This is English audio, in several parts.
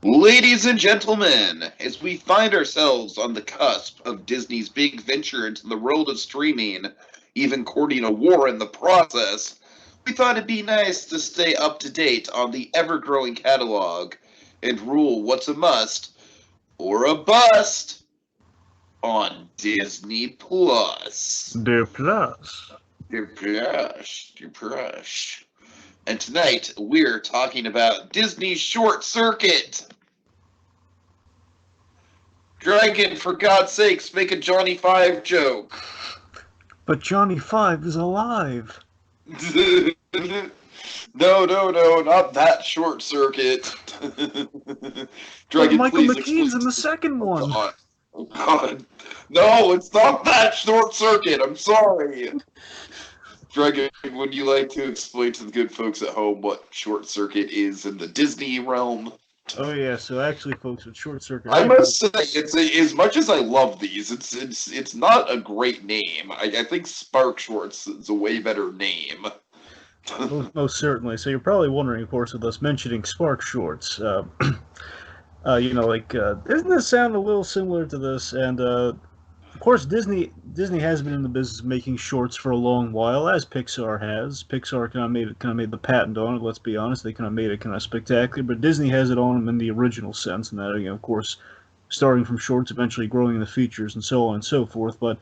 Ladies and gentlemen, as we find ourselves on the cusp of Disney's big venture into the world of streaming, even courting a war in the process, we thought it'd be nice to stay up to date on the ever-growing catalog and rule what's a must or a bust on Disney Plus. De Plus. Your brush. And tonight we're talking about Disney's Short Circuit. Dragon, for God's sakes, make a Johnny Five joke. But Johnny Five is alive. No, not that Short Circuit. But Dragon, Michael please McKean's in explain. the second one. God. Oh, God. No, it's not that Short Circuit. I'm sorry. Dragon, would you like to explain to the good folks at home what Short Circuit is in the Disney realm? Oh yeah, so actually, folks, with Short Circuit, I must say, as much as I love these, it's not a great name. I think SparkShorts is a way better name. most certainly. So you're probably wondering, of course, with us mentioning SparkShorts, doesn't this sound a little similar to this? And of course, Disney has been in the business of making shorts for a long while, as Pixar has. Pixar kind of made the patent on it. Let's be honest, they kind of made it kind of spectacular. But Disney has it on them in the original sense, and that, of course, starting from shorts, eventually growing into features, and so on and so forth. But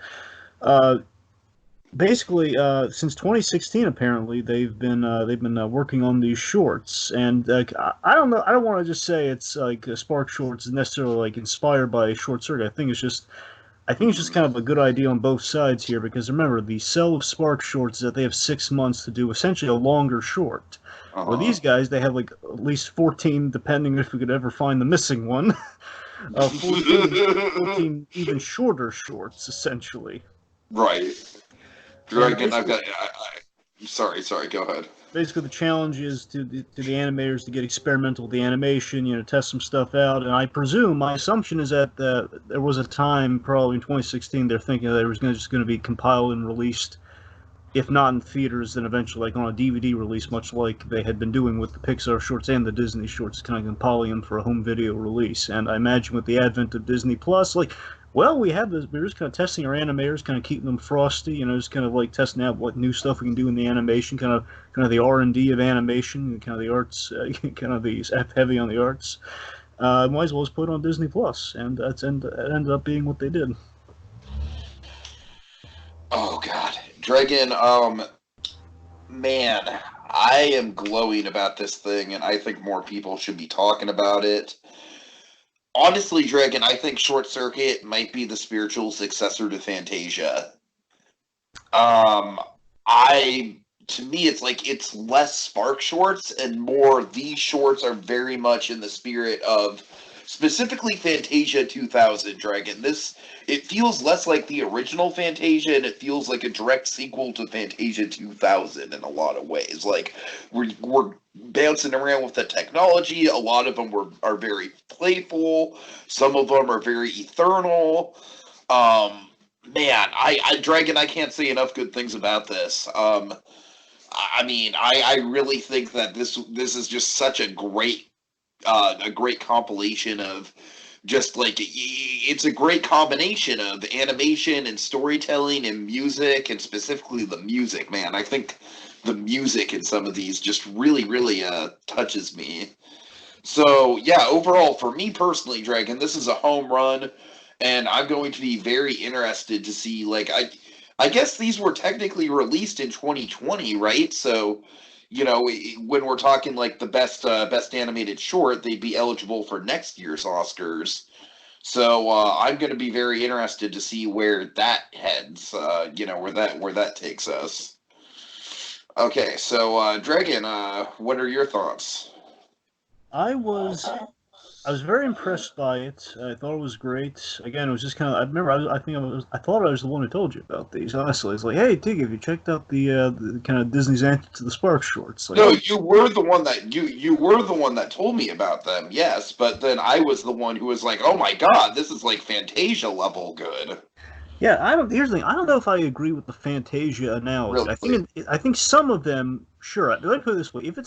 basically, since 2016, apparently they've been working on these shorts, and I don't know. I don't want to just say it's like Spark Shorts is necessarily like inspired by Short Circuit. I think it's just kind of a good idea on both sides here, because remember, the sell of Spark Shorts is that they have 6 months to do essentially a longer short. Where these guys, they have like at least 14, depending if we could ever find the missing one, 14 even shorter shorts, essentially. Right. Dragon, I've got. Sorry, go ahead. Basically, the challenge is to the animators to get experimental with the animation, test some stuff out. And I presume, my assumption is that there was a time, probably in 2016, they're thinking that it was just going to be compiled and released, if not in theaters, then eventually like on a DVD release, much like they had been doing with the Pixar shorts and the Disney shorts, kind of compiling them for a home video release. And I imagine with the advent of Disney Plus, we have this. We're just kind of testing our animators, kind of keeping them frosty, just kind of like testing out what new stuff we can do in the animation, kind of the R&D of animation, kind of the arts, kind of the heavy on the arts. Might as well just put it on Disney Plus, and it ended up being what they did. Oh God, Dragon. Man, I am glowing about this thing, and I think more people should be talking about it. Honestly, Dragon, I think Short Circuit might be the spiritual successor to Fantasia. To me, it's like it's less Spark Shorts and more these shorts are very much in the spirit of specifically Fantasia 2000, Dragon. It feels less like the original Fantasia, and it feels like a direct sequel to Fantasia 2000 in a lot of ways. Like we're bouncing around with the technology. A lot of them are very playful. Some of them are very eternal. Man, Dragon, I can't say enough good things about this. I really think that this is just such a great compilation of just like it's a great combination of animation and storytelling and music, and specifically the music. Man, I think the music in some of these just really touches me. So yeah, overall for me personally, Dragon, this is a home run, and I'm going to be very interested to see. I guess these were technically released in 2020, right? So, when we're talking like the best animated short, they'd be eligible for next year's Oscars. So I'm going to be very interested to see where that heads. Where that takes us. Okay, so Dragon, what are your thoughts? I was very impressed by it. I thought it was great. Again, it was just kind of. I remember. I thought I was the one who told you about these. Honestly, it's like, hey, Tig, have you checked out the kind of Disney's answer to the Spark Shorts? Like, No, you were the one that you were the one that told me about them. Yes, but then I was the one who was like, "Oh my God, this is like Fantasia level good." yeah, I don't. Here's the thing. I don't know if I agree with the Fantasia analogy. Really? I think some of them Sure. Let me put it this way: if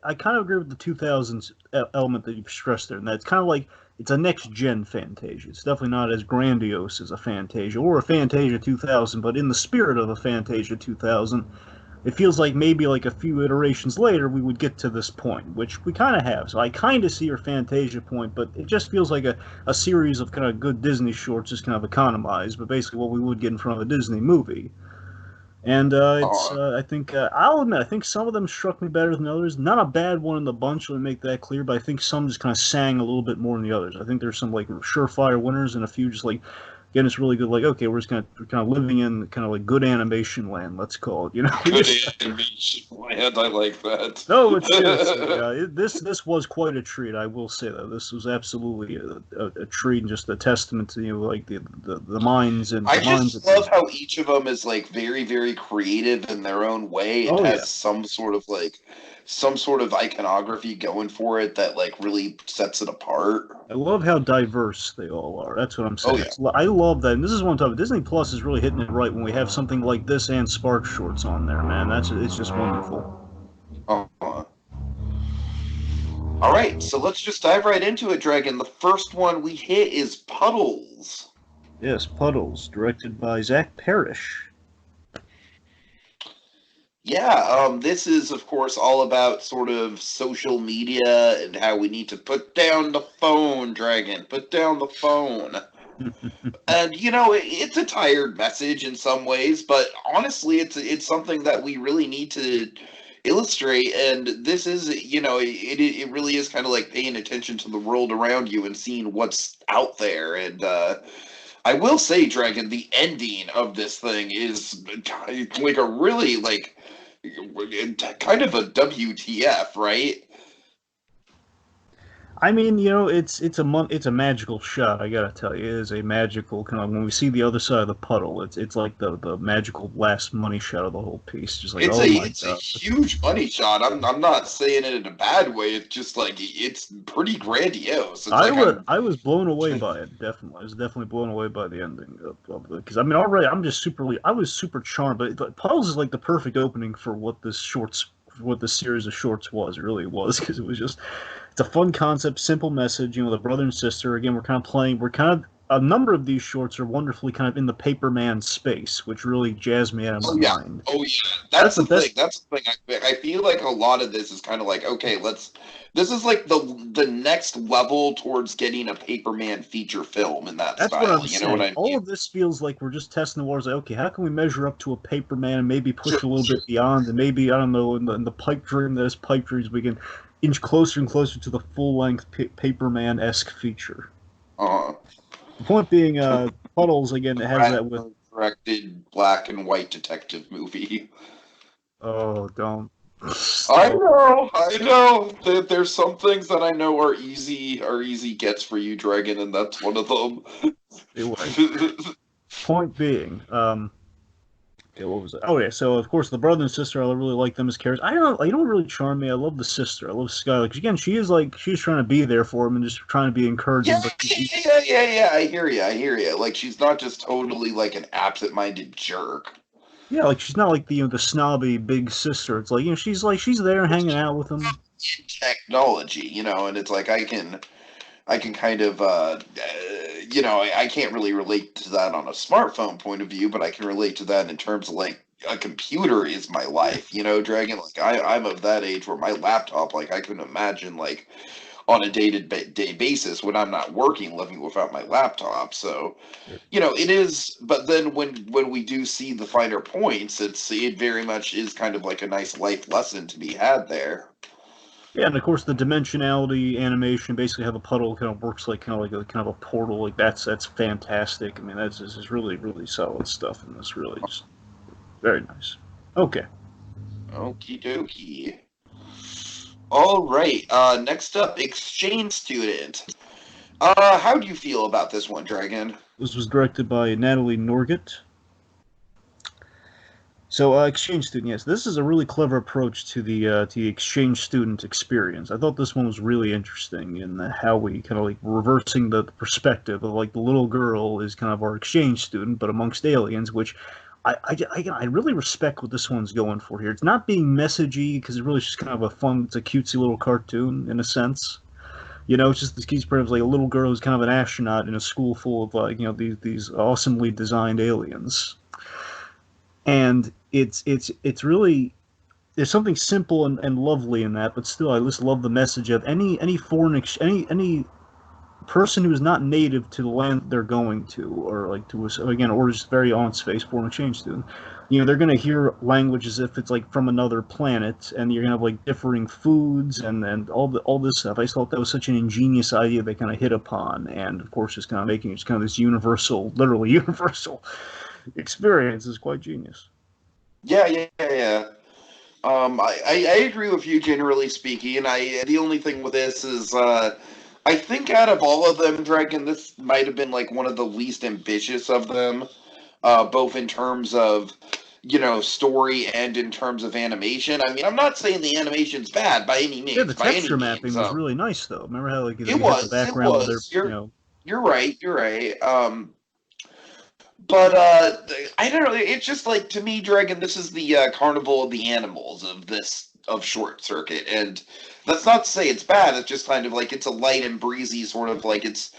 I kind of agree with the 2000s element that you've stressed there, and that's kind of like it's a next gen Fantasia. It's definitely not as grandiose as a Fantasia or a Fantasia 2000, but in the spirit of a Fantasia 2000, it feels like maybe like a few iterations later we would get to this point, which we kind of have. So I kind of see your Fantasia point, but it just feels like a series of kind of good Disney shorts, just kind of economized, but basically what we would get in front of a Disney movie. And Uh, I think I'll admit I think some of them struck me better than others. Not a bad one in the bunch, let me make that clear. But I think some just kind of sang a little bit more than the others. I think there's some like surefire winners and a few just like again it's really good. Like okay, we're kind of living in kind of like good animation land. Let's call it. You know, we good just animation land. I like that. no, but seriously, this was quite a treat. I will say that this was absolutely a treat and just a testament to like the minds and I the minds. just love how each of them is like very, very creative in their own way and Oh yeah. has some sort of iconography going for it that like really sets it apart. I love how diverse they all are. That's what I'm Oh saying. yeah. I love that, and this is one time Disney Plus is really hitting it right when we have something like this and SparkShorts on there, man. It's just wonderful. Uh-huh. All right, so let's just dive right into it, Dragon. The first one we hit is Puddles. Yes, Puddles, directed by Zach Parrish. Yeah, this is, of course, all about sort of social media and how we need to put down the phone, Dragon. Put down the phone. And it's a tired message in some ways, but honestly, it's something that we really need to illustrate. And this is, it really is kind of like paying attention to the world around you and seeing what's out there. And I will say, Dragon, the ending of this thing is like a really like kind of a WTF, right? I mean, it's a magical shot. I gotta tell you, it is a magical kind of when we see the other side of the puddle. It's like the magical last money shot of the whole piece. Just like oh my It's a god. huge money shot. I'm not saying it in a bad way. It's just like it's pretty grandiose. It's like I was blown away by it. Definitely, I was definitely blown away by the ending of it. Because I mean, already I was super charmed. But Puddles is like the perfect opening for what this series of shorts was. It really was because it was just it's a fun concept, simple message. The brother and sister. Again, we're kind of a number of these shorts are wonderfully kind of in the Paperman space, which really jazzed me out of oh my yeah, mind. oh yeah. That's That's the the thing. best. That's the thing. I feel like a lot of this is kind of like okay, let's. This is like the next level towards getting a Paperman feature film in that That's what style. I'm You know what saying. I All mean? of this feels like we're just testing the waters. Like, okay, how can we measure up to a Paperman and maybe push a little bit beyond, and maybe I don't know, in the pipe dream that is pipe dreams, we can inch closer and closer to the full length Paperman esque feature. Uh, The point being, Puddles again. It has that with directed black and white detective movie. oh don't I stop. know, I know. There's some things that I know are easy gets for you, Dragon, and that's one of them. Anyway, point being, yeah, what was it? Oh yeah, so of course the brother and sister, I really like them as characters. I don't know, you don't really charm me. I love the sister. I love Skylar. 'Cause again, she is like she's trying to be there for him and just trying to be encouraging. Yeah, But yeah. I hear you. I hear you. Like she's not just totally like an absent-minded jerk. yeah, like she's not like the snobby big sister. It's like she's there hanging out with him. In technology, and it's like I can kind of I can't really relate to that on a smartphone point of view, but I can relate to that in terms of like a computer is my life, Dragon. Like I'm of that age where my laptop, like I couldn't imagine like on a day basis when I'm not working, living without my laptop. So, it is. But then when we do see the finer points, it very much is kind of like a nice life lesson to be had there. Yeah, and of course the dimensionality animation, basically how the puddle kind of works like kind of a portal. Like that's fantastic. I mean that's this is really really solid stuff, and this really just very nice. Okay. Okie dokie. All right. Next up, exchange student. How do you feel about this one, Dragon? This was directed by Natalie Norgett. So, exchange student, yes, this is a really clever approach to the exchange student experience. I thought this one was really interesting in how we kind of like reversing the perspective of like the little girl is kind of our exchange student, but amongst aliens, which I really respect what this one's going for here. It's not being messagey because it's really just kind of a fun, it's a cutesy little cartoon in a sense. You know, it's just this kid's like a little girl who's kind of an astronaut in a school full of like, you know, these awesomely designed aliens. And it's really, there's something simple and lovely in that, but still I just love the message of any foreign any person who is not native to the land they're going to, or like to again, or just very on space foreign exchange student, you know, they're gonna hear language as if it's like from another planet, and you're gonna have like differing foods and all this stuff. I just thought that was such an ingenious idea they kind of hit upon, and of course, just kind of making it just kind of this universal, literally universal experience is quite genius. Yeah. I agree with you generally speaking. The only thing with this is I think out of all of them, Dragon, this might have been like one of the least ambitious of them, both in terms of, you know, story and in terms of animation. I mean, I'm not saying the animation's bad by any means. Yeah, the by any texture mapping means. was really nice though. Remember how like It you had the background of their, you know. You're right. But I don't know. It's just like, to me, Dragon, this is the Carnival of the Animals of Short Circuit, and that's not to say it's bad. It's just kind of like it's a light and breezy sort of like it's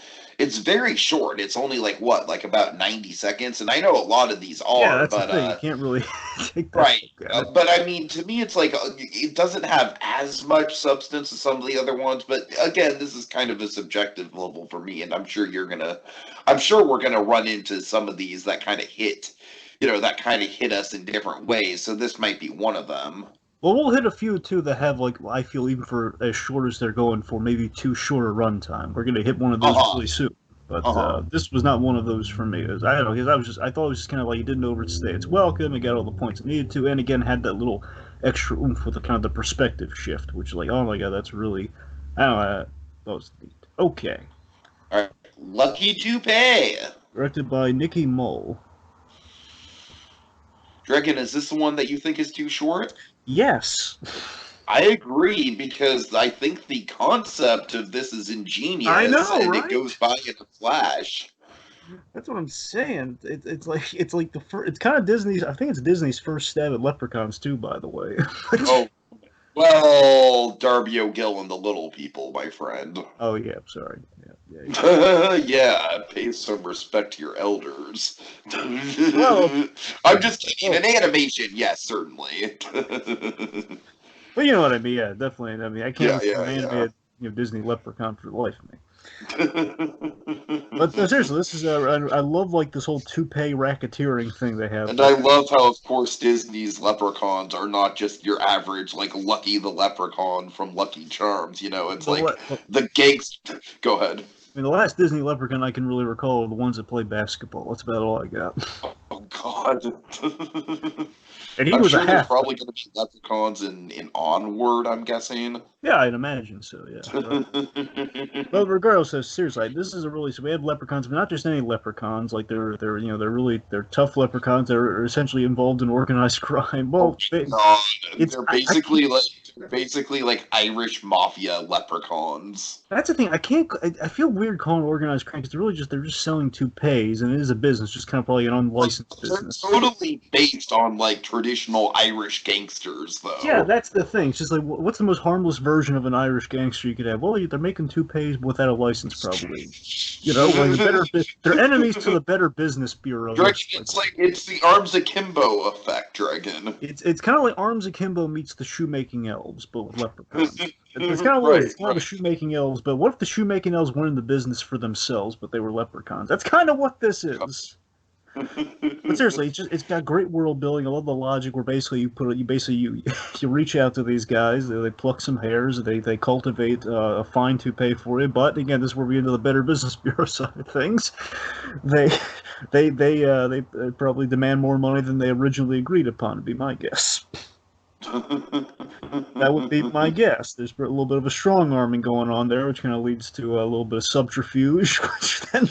very short. It's only like what, like about 90 seconds, and I know a lot of these are, Yeah, that's but the thing. You can't really take that. right. But I mean, to me, it's like it doesn't have as much substance as some of the other ones. But again, this is kind of a subjective level for me, and I'm sure we're gonna run into some of these that kind of hit, you know, that kind of hit us in different ways. So this might be one of them. Well, we'll hit a few too that have like I feel even for as short as they're going for, maybe too short a runtime. We're gonna hit one of those really soon. But this was not one of those for me. I don't know, because I thought it was just kind of like it didn't overstay its welcome. It got all the points it needed to, and again had that little extra oomph with the kind of the perspective shift, which is like, oh my god, that's really, I don't know, that was neat. Okay. All right, Lucky Toupee. Directed by Nicky Mull. Dragon, is this the one that you think is too short? Yes. I agree, because I think the concept of this is ingenious. I know, and right? It goes by in a flash. That's what I'm saying. It's like the first. It's kind of Disney's. I think it's Disney's first stab at leprechauns too. By the way. Oh, well, Darby O'Gill and the Little People, my friend. Oh yeah, I'm sorry. Yeah. Yeah, pay some respect to your elders. Well, I'm just kidding. An animation, yes, certainly. But you know what I mean. Yeah, definitely. I mean, I can't yeah. Disney leprechaun for the life of me. But seriously, this is I love like this whole toupee racketeering thing they have. And I love how, of course, Disney's leprechauns are not just your average, like, Lucky the Leprechaun from Lucky Charms. You know, it's the gangster. Go ahead. I mean, the last Disney leprechaun I can really recall are the ones that play basketball. That's about all I got. Oh God. And I'm sure there's probably going to be leprechauns in Onward, I'm guessing. Yeah, I'd imagine so, yeah. But regardless, seriously, this is so we have leprechauns, but not just any leprechauns. Like they're tough leprechauns. They're essentially involved in organized crime. Well, they're basically like Irish mafia leprechauns. That's the thing. I feel weird calling it organized crime because they're just selling toupees, and it is a business, just kind of probably an unlicensed business. They're totally based on like traditional Irish gangsters, though. Yeah, that's the thing. It's just like, what's the most harmless version of an Irish gangster you could have? Well, they're making toupees without a license, probably. You know, they're enemies to the Better Business Bureau. Dragon, it's the Arms Akimbo effect, Dragon. It's kind of like Arms Akimbo meets the shoemaking elves, but with leprechauns. It's kind of like the shoemaking elves, but what if the shoemaking elves weren't in the business for themselves, but they were leprechauns? That's kind of what this is. But seriously, it's got great world building. I love the logic where basically you reach out to these guys, they pluck some hairs, they cultivate a fine toupee for you. But again, this is where we get into the Better Business Bureau side of things. They probably demand more money than they originally agreed upon, would be my guess. That would be my guess. There's a little bit of a strong arming going on there, which kind of leads to a little bit of subterfuge, which then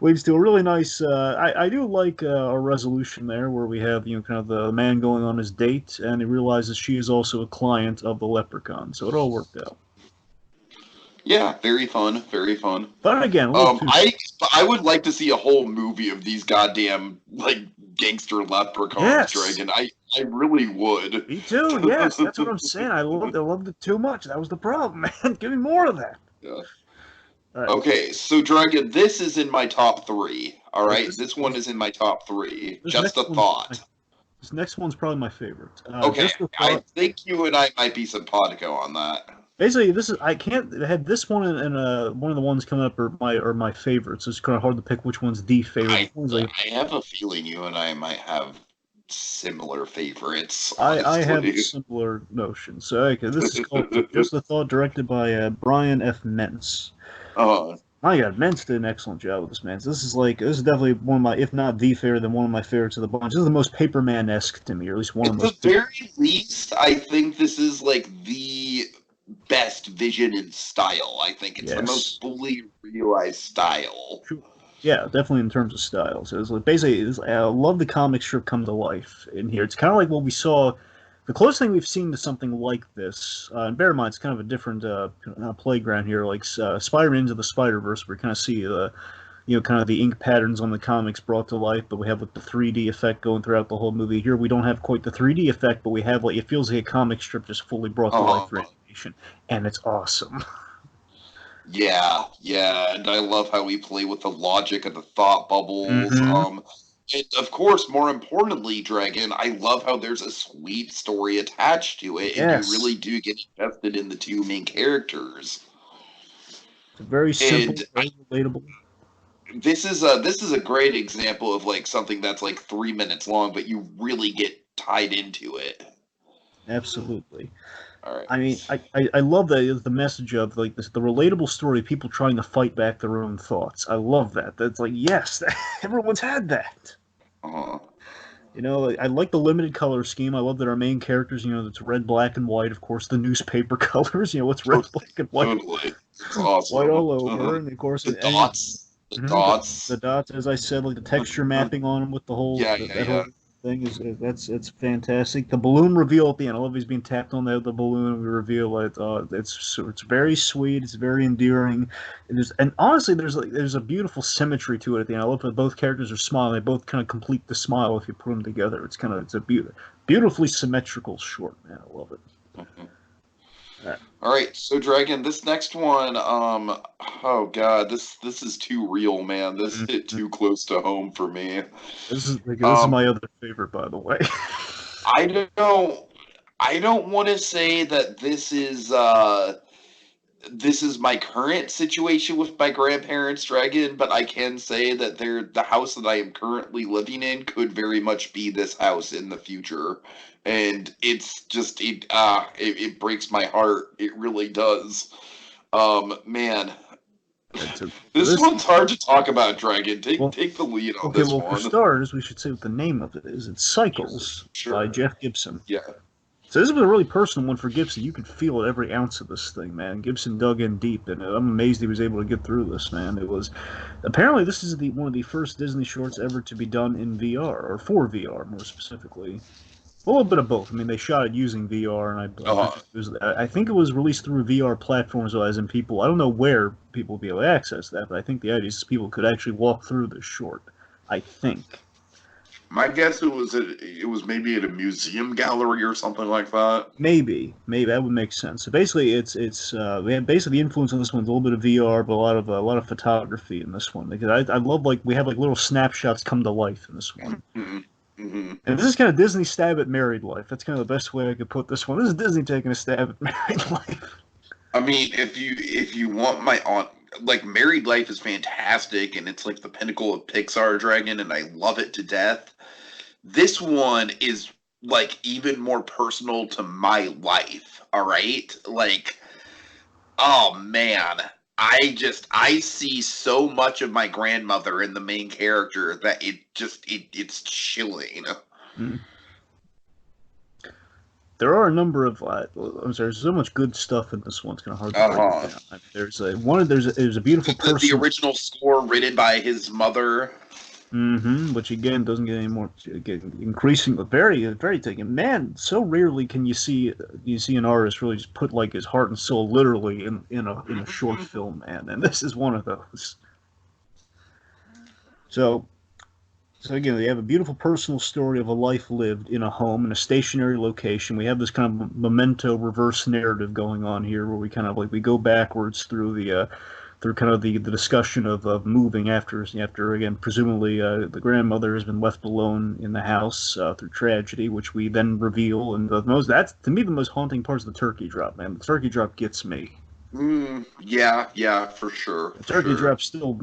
leads to a really nice. I do like a resolution there where we have kind of the man going on his date, and he realizes she is also a client of the leprechaun, so it all worked out. Yeah, very fun, very fun. But again, But I would like to see a whole movie of these goddamn like gangster leprechauns, Yes, Dragon. I really would. me too. Yes, that's what I'm saying. I loved it too much. That was the problem, man. Give me more of that. Yeah. All right. Okay, so Dragon, this is in my top three. All This, right, this, this one this, is in my top three. this Just a next one's thought. this next one's probably my favorite. Okay, Just a I thought. think you and I might be simpatico on that. Basically, this is I can't I had this one and one of the ones coming up are my favorites. It's kind of hard to pick which one's the favorite. One's like I have a feeling you and I might have similar favorites, I have honestly. similar notions. So okay, this is called Just a Thought, directed by Brian F. Mentz. uh, My God, Mentz did an excellent job with this, man. So this is definitely one of my, if not the favorite, then one of my favorites of the bunch. This is the most Paperman-esque to me, or at least one of at the the most. very least, I think this is like the best vision and style. I think it's the Yes. most fully realized style. Yeah, definitely in terms of style. So it's like basically, I love the comic strip come to life in here. It's kind of like what we saw. The closest thing we've seen to something like this, and bear in mind, it's kind of a different playground here, like Spider-Man Into the Spider-Verse, where we kind of see kind of the ink patterns on the comics brought to life, but we have like the 3D effect going throughout the whole movie. Here we don't have quite the 3D effect, but we have like it feels like a comic strip just fully brought to life for animation, and it's awesome. Yeah, and I love how we play with the logic of the thought bubbles. Hmm. And of course, more importantly, Dragon, I love how there's a sweet story attached to it, and you Yes, really do get invested in the two main characters. it's very simple, And very relatable. this is a great example of like something that's like 3 minutes long, but you really get tied into it. Absolutely. All right. I mean, I love the message of like this, the relatable story of people trying to fight back their own thoughts. I love that. That's like yes, everyone's had that. Uh-huh. I like the limited color scheme. I love that our main characters, it's red, black, and white. Of course, the newspaper colors. It's red, black, and white, Totally. It's white awesome. all over, and of course, The dots. The mhm, the dots. dots, as I said, like the texture mapping on them with the whole Yeah, that yeah. whole thing is that's it's fantastic. The balloon reveal at the end. I love he's being tapped on the balloon. We reveal it. It's very sweet. It's very endearing. And honestly, there's a beautiful symmetry to it at the end. I love that both characters are smiling. They both kind of complete the smile if you put them together. It's a beautifully symmetrical short, man. I love it. Mhm. All right. All right, so Dragon, this next one, oh god, this is too real, man. This hit Mhm. too close to home for me. This is Um, my other favorite, by the way. I don't, I don't want to say that this is my current situation with my grandparents, Dragon, but I can say that the house that I am currently living in could very much be this house in the future. And it's just it breaks my heart. It really does. Man, And so this this one's hard to talk about, Dragon. well, Take the lead on okay, this well, for one. starters, we should say what the name of it is. It's Cycles by Sure. Jeff Gibson. Yeah. So this was a really personal one for Gibson. You could feel every ounce of this thing, man. Gibson dug in deep, and I'm amazed he was able to get through this, man. It was apparently this is one of the first Disney shorts ever to be done in VR or for VR, more specifically. A little bit of both. I mean, they shot it using VR, and Uh-huh. I think it was released through VR platforms, as in people. I don't know where people would be able to access that, but I think the idea is people could actually walk through this short. I think. My guess it was maybe at a museum gallery or something like that. Maybe that would make sense. So basically, we have basically the influence on this one's a little bit of VR, but a lot of photography in this one because I love like we have like little snapshots come to life in this one, Mm-hmm. Mm-hmm. and this is kind of Disney stab at married life. That's kind of the best way I could put this one. This is Disney taking a stab at married life. I mean, if you want my aunt, like Married Life is fantastic, and it's like the pinnacle of Pixar, Dragon, and I love it to death. This one is like even more personal to my life. All right, like oh man. I see so much of my grandmother in the main character that it's chilling. Mm. There are a number of I'm sorry, there's so much good stuff in this one. It's kind of hard to break Uh-huh. it down. I mean, there's a beautiful The person. original score written by his mother. Which again doesn't get any more get increasing, but very taken. Man, so rarely can you see an artist really just put like his heart and soul literally in a short film, man. And this is one of those. So, so again, we have a beautiful personal story of a life lived in a home in a stationary location. We have this kind of memento reverse narrative going on here, where we kind of like we go backwards through through kind of the discussion of moving after again presumably the grandmother has been left alone in the house through tragedy, which we then reveal. And the most that's to me the most haunting part is the turkey drop. Man, the turkey drop gets me. Yeah, for sure, The for turkey sure. drop still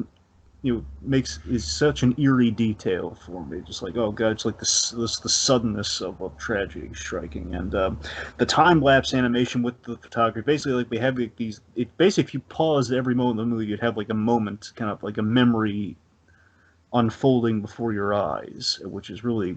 makes is such an eerie detail for me. Just like, oh god, it's like this the suddenness of tragedy striking. And the time lapse animation with the photography, basically like we have like these. It basically if you pause every moment of the movie, you'd have like a moment, kind of like a memory unfolding before your eyes, which is really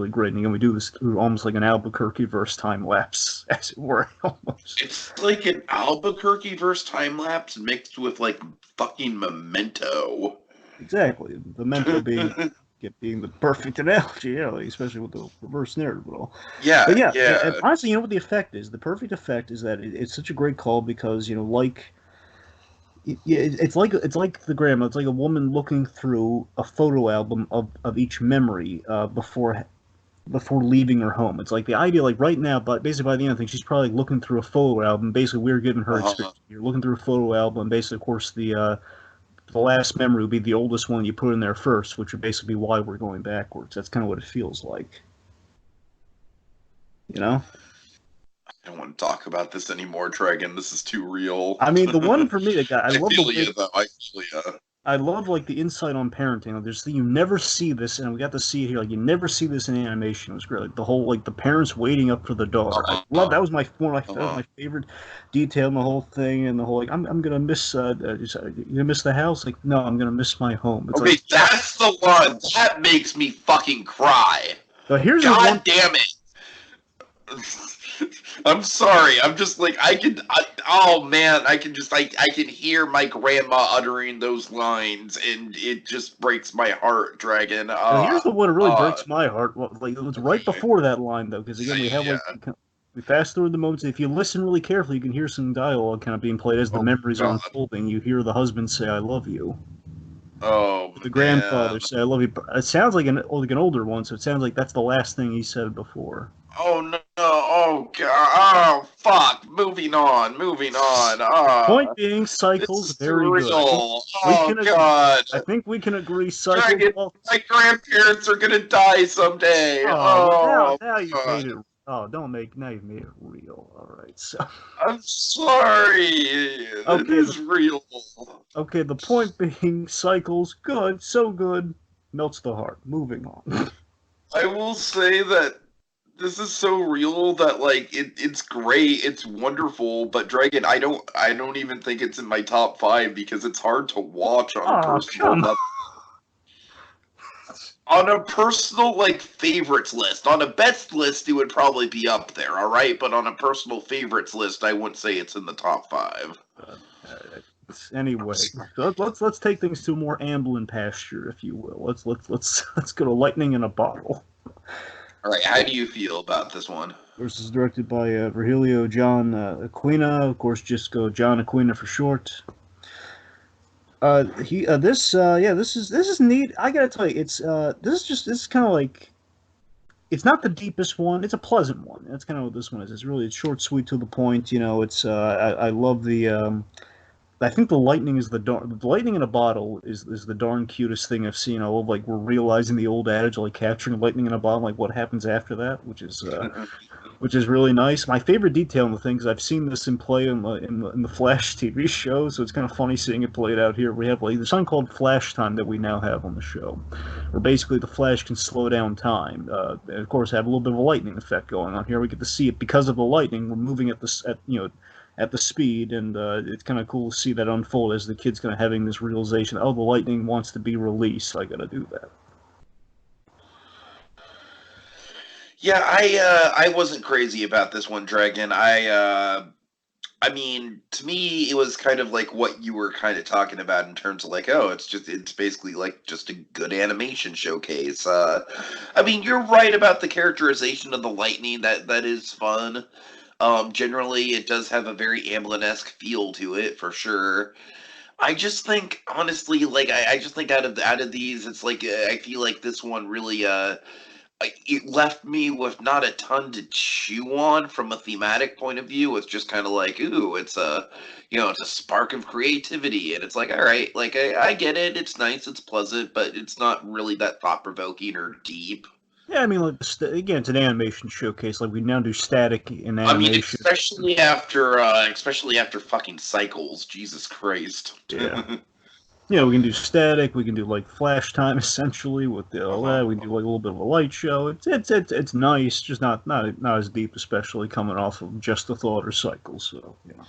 great. And again, we do this through almost like an Albuquerque verse time lapse, as it were, almost. It's like an Albuquerque verse time lapse mixed with like fucking Memento. Exactly. Memento being the perfect analogy, like, especially with the reverse narrative and all. But Yeah, yeah, and yeah. honestly, you know what the effect is? The perfect effect is that it's such a great call because like it's like the grandma. It's like a woman looking through a photo album of each memory before leaving her home. It's like the idea, like right now, but basically by the end of things, she's probably looking through a photo album. Basically, we're giving her Uh-huh. experience. You're looking through a photo album. Basically, of course, the last memory would be the oldest one you put in there first, which would basically be why we're going backwards. That's kind of what it feels like, you know? I don't want to talk about this anymore, Dragon. This is too real. I mean, the one for me that got, I I love the feel way, you, though. I feel you. I love like the insight on parenting. Like, there's you never see this, and we got to see it here. Like you never see this in animation. It was great. Like the whole like the parents waiting up for the daughter. I love Uh-huh. that was my one. That was Uh-huh. my favorite detail in the whole thing, and the whole like I'm gonna miss you gonna miss the house. Like no, I'm gonna miss my home. It's like Okay, that's the one. That makes me fucking cry. so here's the one. God damn it. I'm sorry. I'm just like oh man, I can hear my grandma uttering those lines, and it just breaks my heart, Dragon. Here's the one that really breaks my heart. Well, like it was right Okay. before that line though, because again we have like Yeah. we fast through the moments. If you listen really carefully, you can hear some dialogue kind of being played as the Oh memories are god. unfolding. You hear the husband say, "I love you." Oh The man. grandfather say, "I love you." It sounds like an older one, so it sounds like that's the last thing he said before. Oh no. Oh god. Oh fuck. Moving on. Moving on. Point being, This Cycles is very too good. real. We Oh can. god. I think we can agree. Cycles. Dragon, Well, my grandparents are gonna die someday. oh, well Oh now you've god. made it. Oh, don't make now you've made it real. All right, so I'm sorry. It okay. is real. Okay, the point being, Cycles, good, so good, melts the heart. Moving on. I will say that this is so real that like it's great, it's wonderful, but Dragon, I don't even think it's in my top five because it's hard to watch on a Oh, personal come on. level. On a personal like favorites list. On a best list, it would probably be up there, all right. But on a personal favorites list, I wouldn't say it's in the top five. Anyway, so let's take things to a more Amblin pasture, if you will. Let's go to lightning in a bottle. All right, how do you feel about this one? This is directed by Virgilio John Aquina. Of course, just go John Aquina for short. He this is neat. I gotta tell you, this is kind of like it's not the deepest one. It's a pleasant one. That's kind of what this one is. It's short, sweet, to the point. You know, I love the I think the lightning in a bottle is the darn cutest thing I've seen. All of like we're realizing the old adage like capturing lightning in a bottle, like what happens after that, which is really nice. My favorite detail in the thing is I've seen this in play in the Flash TV show, so it's kind of funny seeing it played out here. We have like there's something called Flash time that we now have on the show, where basically the Flash can slow down time. And of course, have a little bit of a lightning effect going on here. We get to see it because of the lightning. We're moving at the speed, and it's kind of cool to see that unfold as the kid's kind of having this realization. Oh, the lightning wants to be released. I got to do that. Yeah, I wasn't crazy about this one, Dragon. I mean, to me, it was kind of like what you were kind of talking about in terms of like, oh, it's basically like just a good animation showcase. I mean, you're right about the characterization of the lightning. That is fun. Generally, it does have a very Amblin-esque feel to it for sure. I just think honestly, like I just think out of these, it's like I feel like this one really it left me with not a ton to chew on from a thematic point of view. It's just kind of like, ooh, it's a, it's a spark of creativity, and it's like, all right, like I get it, it's nice, it's pleasant, but it's not really that thought provoking or deep. Yeah, I mean, like again, it's an animation showcase. Like we now do static in I mean, animation. especially after fucking cycles, Jesus Christ. Yeah. We can do static. We can do like flash time essentially with the Uh-huh. LED. We can do like a little bit of a light show. It's nice, just not as deep, especially coming off of just the thought or cycles. So yeah.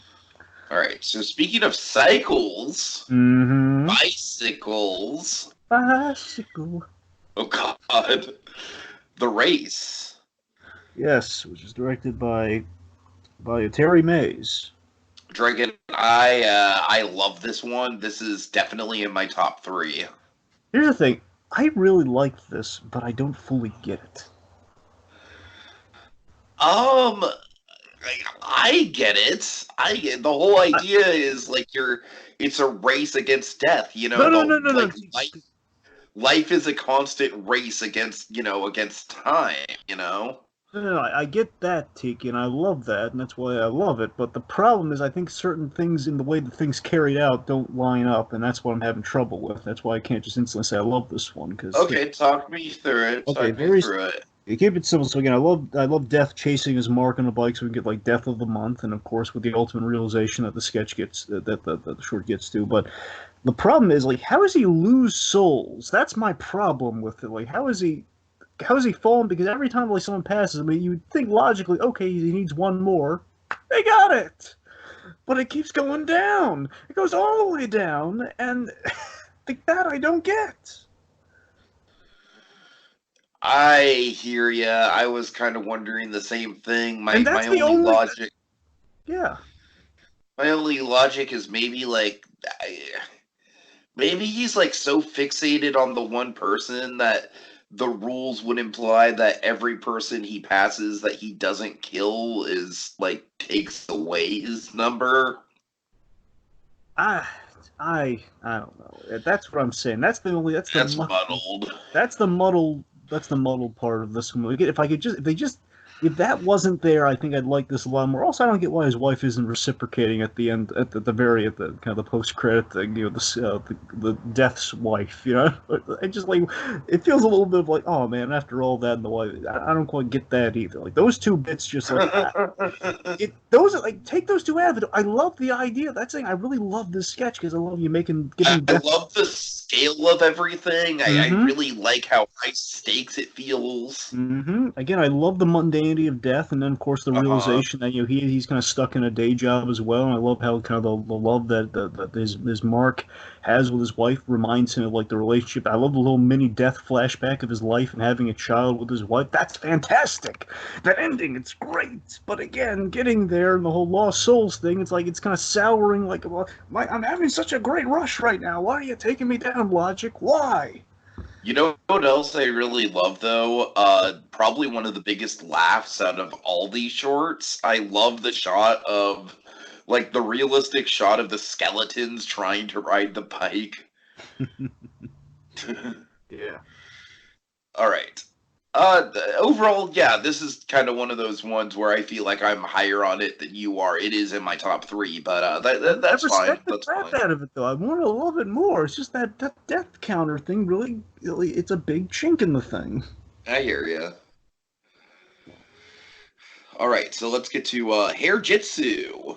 All right. So speaking of cycles, Mm-hmm. bicycles. Bicycle. Oh God, the race. Yes, which is directed by Terry Mays. Dragon, I love this one. This is definitely in my top three. Here's the thing. I really like this, but I don't fully get it. I get it. I get the whole idea is like it's a race against death. No, no, no, The no, no. like life is a constant race against time. No, I get that, Tiki, and I love that, and that's why I love it. But the problem is, I think certain things in the way that things carried out don't line up, and that's what I'm having trouble with. That's why I can't just instantly say I love this one. Because Okay, talk me through it. okay, Talk me very through it. you keep it simple. So again, I love Death chasing his mark on a bike, so we can get like Death of the Month, and of course with the ultimate realization that the sketch gets that the short gets to. But the problem is like, how does he lose souls? That's my problem with it. Like, how is he falling? Because every time like someone passes, I mean, you would think logically, okay, he needs one more. They got it, but it keeps going down. It goes all the way down, and that I don't get. I hear ya. I was kind of wondering the same thing. And that's the only. Yeah. My only logic is maybe he's like so fixated on the one person that the rules would imply that every person he passes that he doesn't kill is like takes away his number. I I don't know. That's what I'm saying. That's muddled. That's the muddled part of this movie. If that wasn't there, I think I'd like this a lot more. Also, I don't get why his wife isn't reciprocating at the end, at the kind of the post credit thing. The death's wife. I just like it feels a little bit of like, oh man, after all that and the wife, I don't quite get that either. Like those two bits, just like those are like take those two out of it. I love the idea. That's saying I really love this sketch because I love you giving. I love the scale of everything. I really like how high stakes it feels. Mm-hmm. Again, I love the mundanity of death, and then of course the realization that he's kind of stuck in a day job as well. And I love how kind of the love that his Mark has with his wife reminds him of like the relationship. I love the little mini death flashback of his life and having a child with his wife. That's fantastic. That ending, it's great. But again, getting there and the whole lost souls thing, it's like it's kind of souring. Like, well, I'm having such a great rush right now. Why are you taking me down, Logic? Why? You know what else I really love though? Probably one of the biggest laughs out of all these shorts. I love the shot of, like, the realistic shot of the skeletons trying to ride the bike. Yeah. All right. Overall, yeah, this is kind of one of those ones where I feel like I'm higher on it than you are. It is in my top three, but that's fine. That's fine. I respect the crap out of it, though. I want to love it more. It's just that death counter thing really, it's a big chink in the thing. I hear you. All right, so let's get to Hair Jitsu.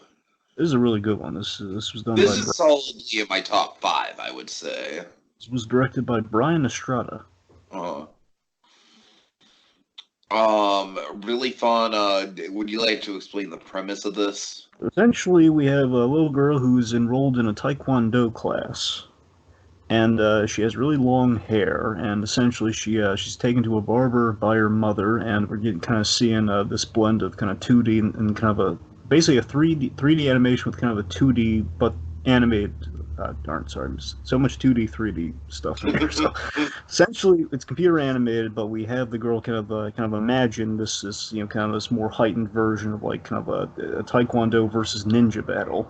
This is a really good one. This was done. This is solidly in my top five, I would say. This was directed by Brian Estrada. Really fun. Would you like to explain the premise of this? Essentially, we have a little girl who's enrolled in a Taekwondo class, and she has really long hair. And essentially, she's taken to a barber by her mother, and we're getting kind of seeing this blend of kind of 2D and kind of basically a 3D animation with kind of a 2D but animated. Sorry, so much 2D, 3D stuff in there. So essentially, it's computer animated, but we have the girl kind of imagine this kind of this more heightened version of like kind of a Taekwondo versus ninja battle.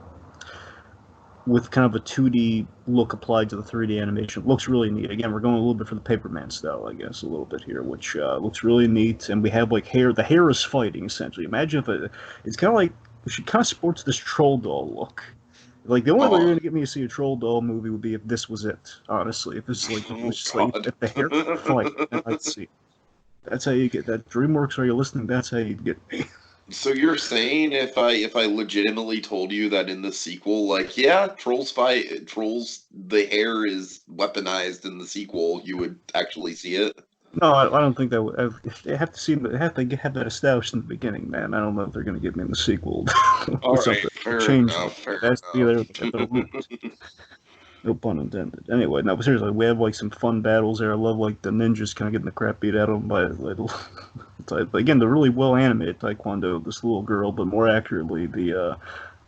with kind of a 2D look applied to the 3D animation. It looks really neat. Again, we're going a little bit for the Paperman style, I guess, a little bit here, which looks really neat. And we have like hair. The hair is fighting essentially. Imagine if it's kind of like she kind of sports this troll doll look. Like the only way you're gonna get me to see a troll doll movie would be if this was it. Honestly, if this like if it was just like if the hair could fight, then I'd see it. That's how you get that. DreamWorks, are you listening? That's how you get me. So you're saying if I legitimately told you that in the sequel, like, yeah, trolls fight trolls, the hair is weaponized in the sequel, you would actually see it? No, I don't think that would. If they have to see, they have to have that established in the beginning, man. I don't know if they're going to get me in the sequel. All right, Something fair change. enough. Fair That's enough. the root. No pun intended. Anyway, no, but seriously, we have like some fun battles there. I love like the ninjas kind of getting the crap beat out of them by little. Again, the really well animated Taekwondo, this little girl, but more accurately, the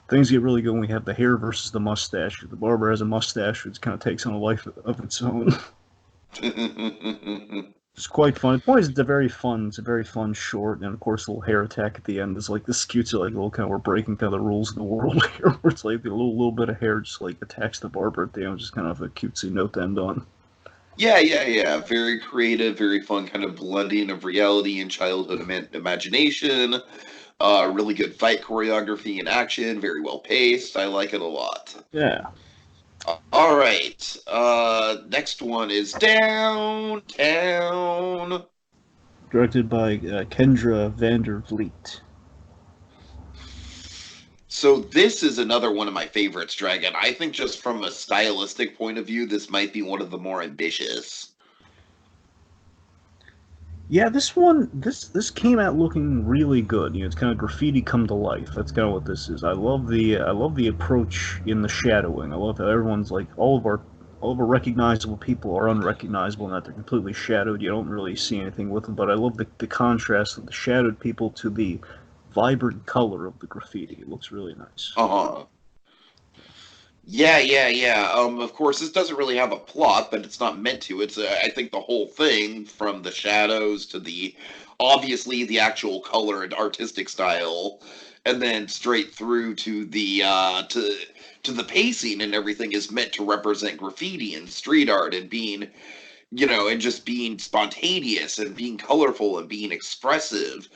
things get really good when we have the hair versus the mustache. The barber has a mustache, which kind of takes on a life of its own. It's quite fun. The point is, it's a very fun short, and of course, the little hair attack at the end is like this cute, like little kind of we're breaking kind of the rules of the world here, where it's like a little bit of hair just like attacks the barber at the end, which is kind of a cutesy note to end on. Yeah. Very creative, very fun kind of blending of reality and childhood imagination. Really good fight choreography and action, very well paced. I like it a lot. Yeah. All right. Next one is Downtown. Directed by Kendra Vandervliet. So this is another one of my favorites, Dragon. I think just from a stylistic point of view, this might be one of the more ambitious. Yeah, this came out looking really good. You know, it's kind of graffiti come to life. That's kind of what this is. I love the approach in the shadowing. I love how everyone's like all of our recognizable people are unrecognizable, and that they're completely shadowed. You don't really see anything with them. But I love the contrast of the shadowed people to the vibrant color of the graffiti. It looks really nice. Uh-huh. Yeah. Of course, this doesn't really have a plot, but it's not meant to. I think the whole thing, from the shadows to obviously the actual color and artistic style, and then straight through to to the pacing and everything, is meant to represent graffiti and street art and being, and just being spontaneous and being colorful and being expressive.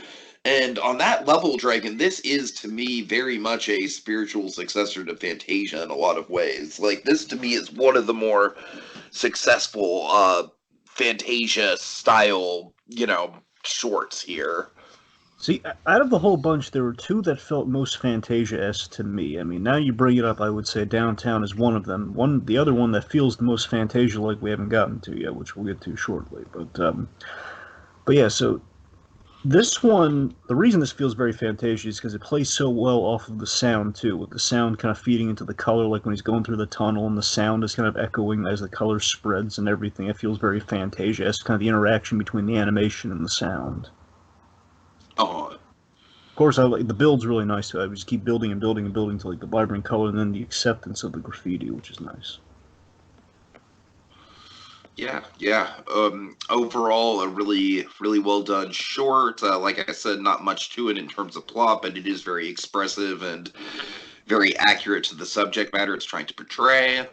And on that level, Dragon, this is to me very much a spiritual successor to Fantasia in a lot of ways. Like, this to me is one of the more successful Fantasia style, shorts here. See, out of the whole bunch, there were two that felt most Fantasia-esque to me. I mean, now you bring it up, I would say Downtown is one of them. The other one that feels the most Fantasia-like we haven't gotten to yet, which we'll get to shortly. But yeah, so this one, the reason this feels very Fantasia is because it plays so well off of the sound, too, with the sound kind of feeding into the color, like when he's going through the tunnel, and the sound is kind of echoing as the color spreads and everything. It feels very Fantasia. It's kind of the interaction between the animation and the sound. Oh. Of course, I like the build's really nice, too. I just keep building and building and building to like the vibrant color and then the acceptance of the graffiti, which is nice. Yeah. Overall, a really, really well done short. Like I said, not much to it in terms of plot, but it is very expressive and very accurate to the subject matter it's trying to portray.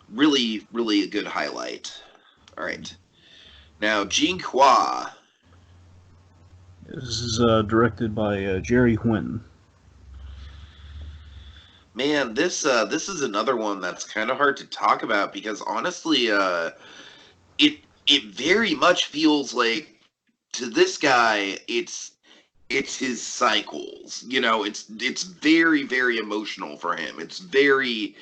Really, really a good highlight. All right. Now, Jinhua. This is directed by Jerry Huynh. Man, this is another one that's kind of hard to talk about because honestly, it very much feels like, to this guy, it's his cycles. It's very, very emotional for him. It's very.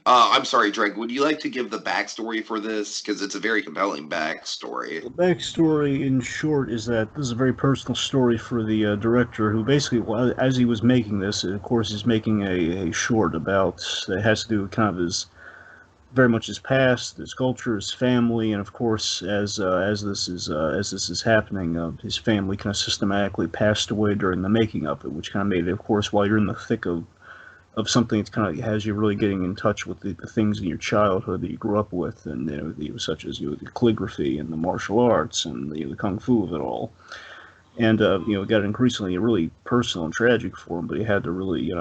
I'm sorry, Drake. Would you like to give the backstory for this? Because it's a very compelling backstory. The backstory, in short, is that this is a very personal story for the director, who basically, as he was making this, of course, he's making a short about that has to do with kind of very much his past, his culture, his family, and of course, as this is happening, his family kind of systematically passed away during the making of it, which kind of made it, of course, while you're in the thick of something that kind of has you really getting in touch with the things in your childhood that you grew up with, and such as the calligraphy and the martial arts and the kung fu of it all. And it got increasingly really personal and tragic for him, but he had to really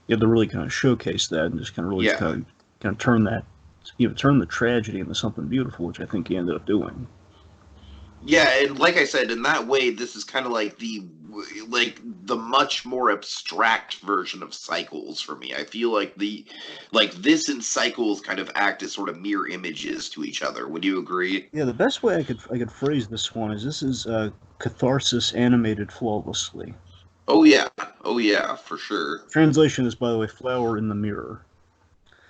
You have to really kind of showcase that and just kind of really Yeah. kind of turn that, turn the tragedy into something beautiful, which I think he ended up doing. Yeah, and like I said, in that way, this is kind of like the much more abstract version of Cycles for me. I feel like this and Cycles kind of act as sort of mirror images to each other. Would you agree? Yeah, the best way I could phrase this one is this is catharsis animated flawlessly. Oh yeah, for sure. Translation is, by the way, flower in the mirror.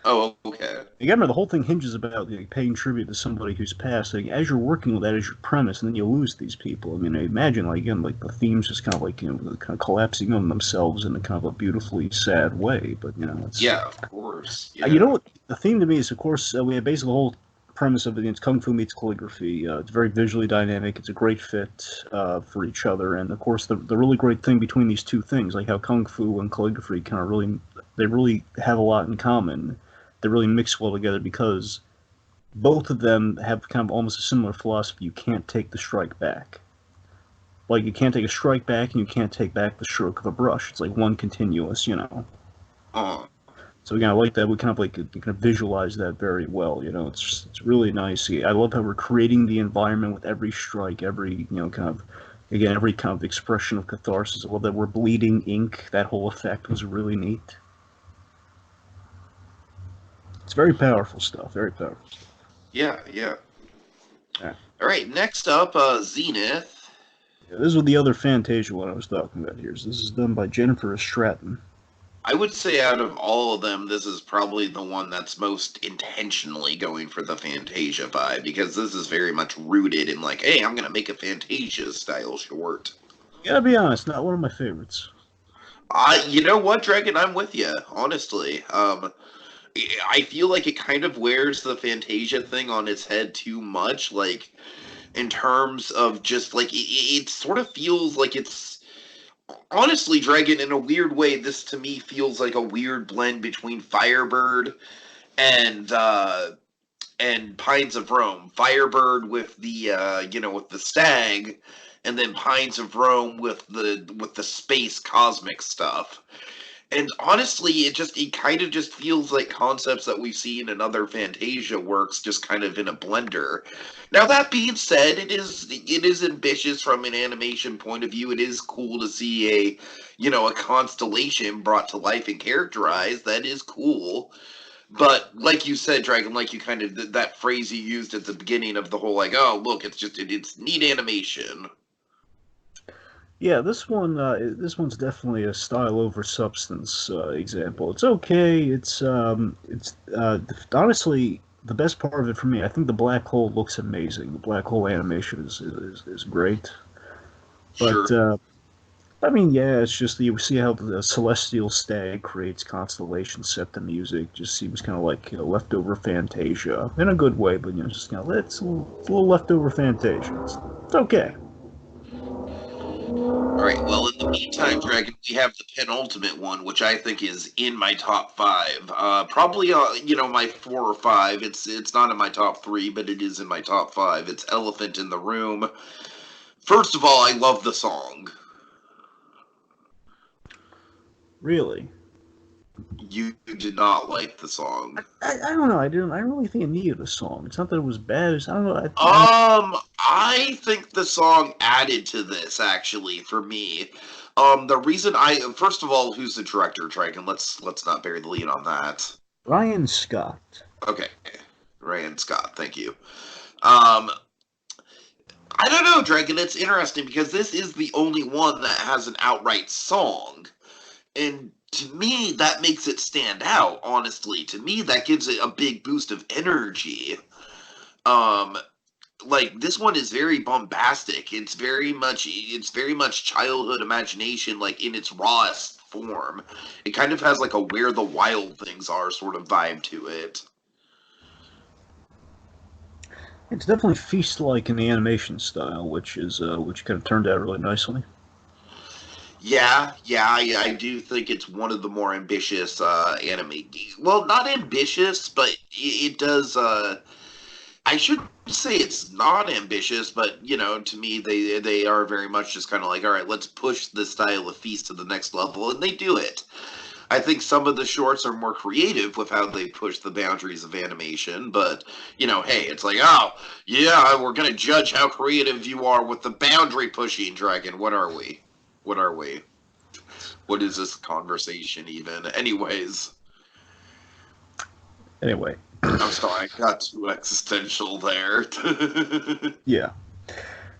Oh, okay. You remember the whole thing hinges about paying tribute to somebody who's passed. Like, as you're working with that as your premise, and then you lose these people. I mean, I imagine like again, like the themes just kind of like kind of collapsing on themselves in a kind of a beautifully sad way. But it's Yeah, of course. you know Yeah. what the theme to me is. Of course, we have basically the whole premise of it. It's kung fu meets calligraphy. It's very visually dynamic. It's a great fit for each other, and of course, the really great thing between these two things, like how kung fu and calligraphy kind of really have a lot in common. They really mix well together because both of them have kind of almost a similar philosophy. You can't take the strike back. Like you can't take a strike back, and you can't take back the stroke of a brush. It's like one continuous. Uh, So we kind of like that. We kind of like kind of visualize that very well. It's really nice. I love how we're creating the environment with every strike, every kind of again every kind of expression of catharsis. I love that we're bleeding ink. That whole effect was really neat. It's very powerful stuff. Very powerful stuff. yeah, yeah. Yeah. All right, next up, Zenith. Yeah, this is the other Fantasia one I was talking about here. So this is done by Jennifer Stratton. I would say out of all of them, this is probably the one that's most intentionally going for the Fantasia vibe because this is very much rooted in like, hey, I'm gonna make a Fantasia style short. Gotta be honest, not one of my favorites. You know what, Dragon? I'm with you. Honestly, I feel like it kind of wears the Fantasia thing on its head too much. Like in terms of just like it sort of feels like it's honestly, Dragon, in a weird way, this to me feels like a weird blend between Firebird and Pines of Rome. Firebird with the with the stag, and then Pines of Rome with the space cosmic stuff. And honestly, it kind of just feels like concepts that we've seen in other Fantasia works, just kind of in a blender. Now that being said, it is ambitious from an animation point of view. It is cool to see a constellation brought to life and characterized. That is cool. But like you said, Dragon, like you kind of that phrase you used at the beginning of the whole like, oh look, it's neat animation. Yeah, this one's definitely a style over substance example. It's okay. It's honestly the best part of it for me. I think the black hole looks amazing. The black hole animation is great. But Sure. I mean, yeah, it's just you see how the celestial stag creates constellations set to music. Just seems kind of like leftover Fantasia in a good way, but just it's a little leftover Fantasia. It's okay. All right. Well, in the meantime, Dragon, we have the penultimate one, which I think is in my top five. Probably, my 4 or 5. It's not in my top three, but it is in my top five. It's Elephant in the Room. First of all, I love the song. Really. You did not like the song. I don't know. I don't really think it needed a song. It's not that it was bad. I don't know. I think the song added to this actually for me. The reason first of all, who's the director, Dragon? Let's not bury the lead on that. Ryan Scott. Okay, Ryan Scott, thank you. Um, I don't know, Dragon. It's interesting because this is the only one that has an outright song, and to me, that makes it stand out. Honestly, to me, that gives it a big boost of energy. Um, like this one is very bombastic. It's very much childhood imagination, like in its rawest form. It kind of has like a where the wild things are sort of vibe to it. It's definitely feast-like in the animation style, which kind of turned out really nicely. Yeah, I do think it's one of the more ambitious anime. Well, not ambitious, but it does. I should say it's not ambitious, but to me, they are very much just kind of like, all right, let's push the style of Feast to the next level, and they do it. I think some of the shorts are more creative with how they push the boundaries of animation, but, hey, it's like, oh, yeah, we're going to judge how creative you are with the boundary pushing, Dragon. What are we? What are we? What is this conversation even? Anyways. Anyway. I'm sorry, I got too existential there. Yeah.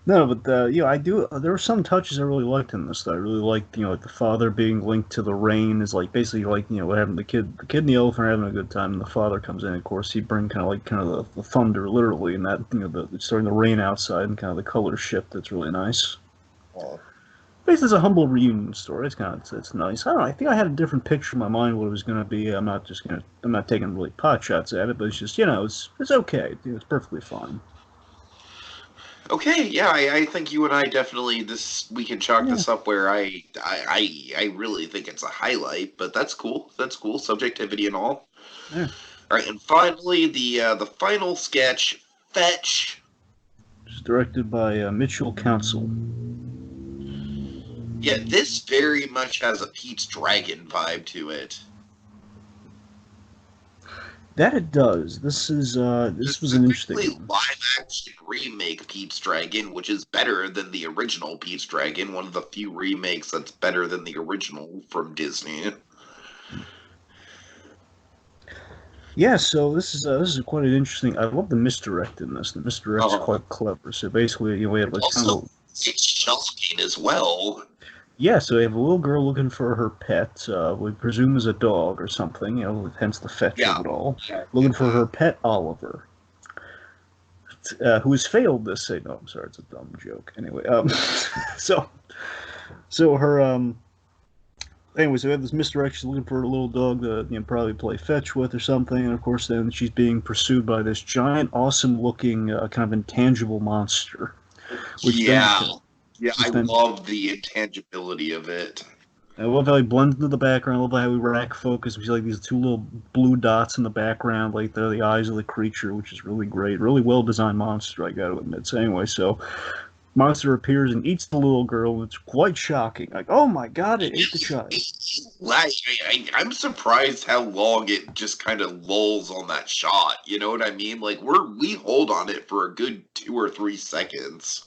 No, but there were some touches I really liked in this. Though. I really liked, like the father being linked to the rain is like basically like what happened. The kid and the elephant are having a good time, and the father comes in. Of course, he brings kind of the thunder, literally, and that it's starting to rain outside, and kind of the color shift. That's really nice. Basically, it's a humble reunion story. It's nice. I don't know. I think I had a different picture in my mind what it was going to be. I'm not taking really pot shots at it, but it's just it's okay. It's perfectly fine. Okay, yeah, I think you and I definitely we can chalk this up where I really think it's a highlight, but that's cool. That's cool. Subjectivity and all. Yeah. All right, and finally the final sketch, Fetch. It's directed by Mitchell Council. Yeah, this very much has a Pete's Dragon vibe to it. That it does. This was an interesting live-action remake Pete's Dragon, which is better than the original Pete's Dragon. One of the few remakes that's better than the original from Disney. Yeah, so this is quite an interesting. I love the misdirect in this. The misdirect's quite clever. So basically, we have like also it's shocking as well. Yeah, so we have a little girl looking for her pet, we presume is a dog or something, hence the fetch of it all. Looking for her pet, Oliver, who has failed this say. No, I'm sorry, it's a dumb joke. Anyway, so her, anyway, so we have this misdirection looking for a little dog to probably play fetch with or something, and of course then she's being pursued by this giant, awesome-looking, kind of intangible monster. Yeah, I love the intangibility of it. I love how he blends into the background. I love how we rack focus. We see like these two little blue dots in the background, like they're the eyes of the creature, which is really great. Really well designed monster, I gotta admit. So anyway, monster appears and eats the little girl. It's quite shocking. Like, oh my god, it ate the child. I'm surprised how long it just kind of lulls on that shot. You know what I mean? Like we hold on it for a good 2 or 3 seconds.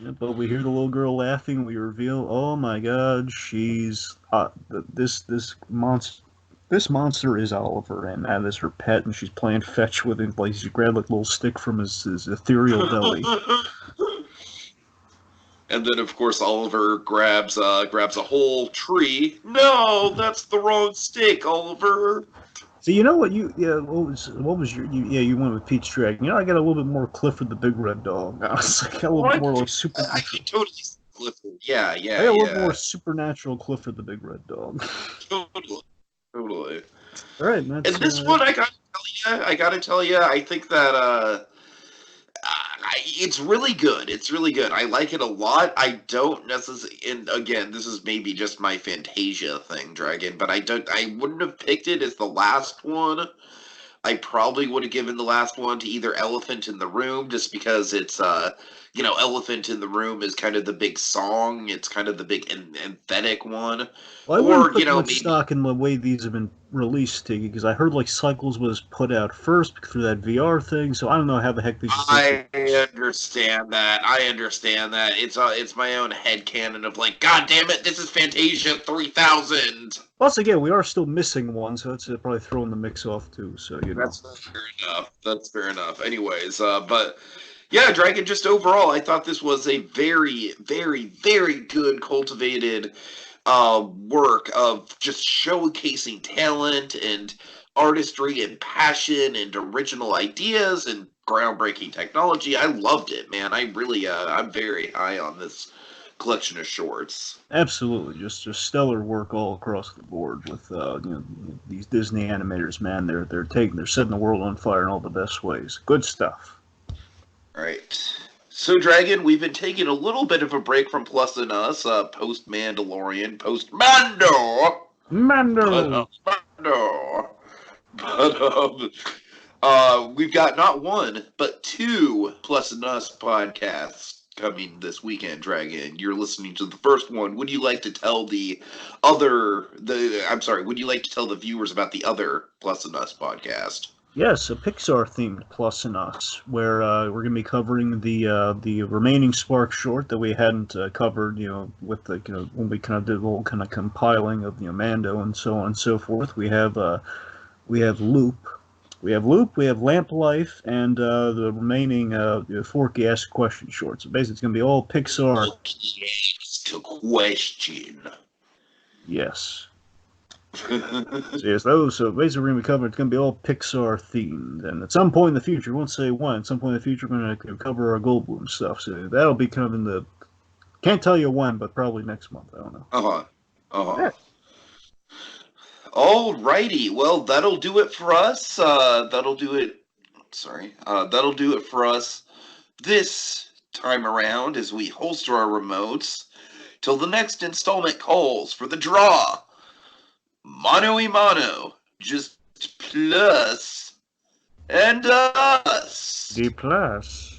Yeah, but we hear the little girl laughing. We reveal, oh my god, she's this monster. This monster is Oliver, and that is her pet, and she's playing fetch with him. Like she grabbed like a little stick from his ethereal belly. And then, of course, Oliver grabs a whole tree. No, that's the wrong stick, Oliver. So you know what what was you went with Pete's Dragon. I got a little bit more Clifford the Big Red Dog. I was like a little bit more like supernatural. I can totally see Clifford. Yeah. I got a little more supernatural Clifford the Big Red Dog. Totally. All right, man. And this one, I gotta tell you, I think that it's really good. It's really good. I like it a lot. I don't necessarily, and again, this is maybe just my Fantasia thing, Dragon, but I wouldn't have picked it as the last one. I probably would have given the last one to either Elephant in the Room, just because it's, Elephant in the Room is kind of the big song. It's kind of the big emphatic one. Well, I wouldn't put much stock in the way these have been released, Tiki, because I heard like Cycles was put out first through that VR thing, so I don't know how the heck these. I understand that. It's my own headcanon of like, God damn it, this is Fantasia 3000. Plus, again, we are still missing one, so that's probably throwing the mix off too. So that's fair enough. That's fair enough. Anyways, but. Yeah, Dragon, just overall, I thought this was a very, very, very good cultivated work of just showcasing talent and artistry and passion and original ideas and groundbreaking technology. I loved it, man. I really, I'm very high on this collection of shorts. Absolutely, just stellar work all across the board with these Disney animators, man. They're setting the world on fire in all the best ways. Good stuff. All right. So, Dragon, we've been taking a little bit of a break from Plus&Us, post-Mandalorian, post-Mando. Mando. But we've got not one, but 2 Plus&Us podcasts coming this weekend, Dragon. You're listening to the first one. Would you like to tell would you like to tell the viewers about the other Plus&Us podcast? Yes, a Pixar themed Plus&Us, where we're going to be covering the remaining Spark short that we hadn't covered, with the when we kind of did a little kind of compiling of Mando and so on and so forth. Loop, we have Lamp Life, and the remaining Forky Ask Question shorts. So basically, it's going to be all Pixar. Ask a question. Yes. So basically, we're going to be covering. It's going to be all Pixar themed, and at some point in the future, we won't say when. At some point in the future, we're going to cover our Goldblum stuff. So that'll be kind of in the. Can't tell you when, but probably next month. I don't know. Yeah. Alrighty, well, that'll do it for us. That'll do it for us this time around as we holster our remotes till the next installment calls for the draw. Mano y mano, just Plus and Us. D plus.